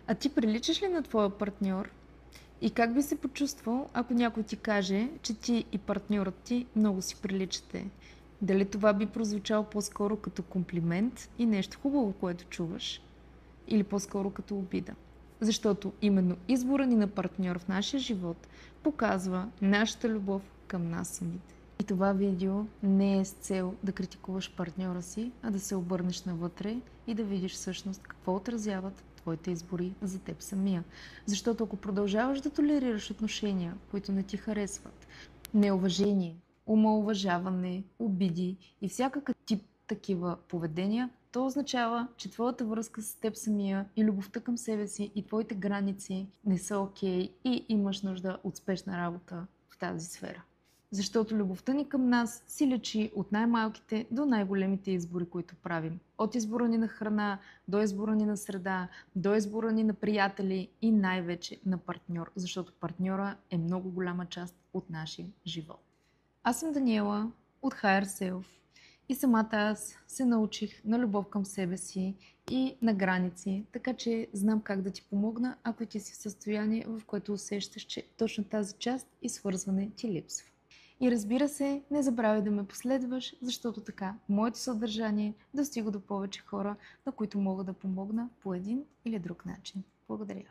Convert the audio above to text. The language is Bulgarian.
А ти приличаш ли на твоя партньор? И как би се почувствал, ако някой ти каже, че ти и партньорът ти много си приличате? Дали това би прозвучало по-скоро като комплимент и нещо хубаво, което чуваш? Или по-скоро като обида? Защото именно избора ни на партньор в нашия живот показва нашата любов към нас самите. И това видео не е с цел да критикуваш партньора си, а да се обърнеш навътре и да видиш всъщност какво отразяват твоите избори за теб самия. Защото ако продължаваш да толерираш отношения, които не ти харесват, неуважение, омалуважаване, обиди и всякакъв тип такива поведения, то означава, че твоята връзка с теб самия и любовта към себе си и твоите граници не са окей и имаш нужда от спешна работа в тази сфера. Защото любовта ни към нас си лечи от най-малките до най-големите избори, които правим. От избора ни на храна, до избора ни на среда, до избора ни на приятели и най-вече на партньор, защото партньора е много голяма част от нашия живот. Аз съм Даниела от Higher Self и самата аз се научих на любов към себе си и на граници, така че знам как да ти помогна, ако ти си в състояние, в което усещаш, че точно тази част и свързване ти липсва. И разбира се, не забравяй да ме последваш, защото така моето съдържание достига до повече хора, на които мога да помогна по един или друг начин. Благодаря.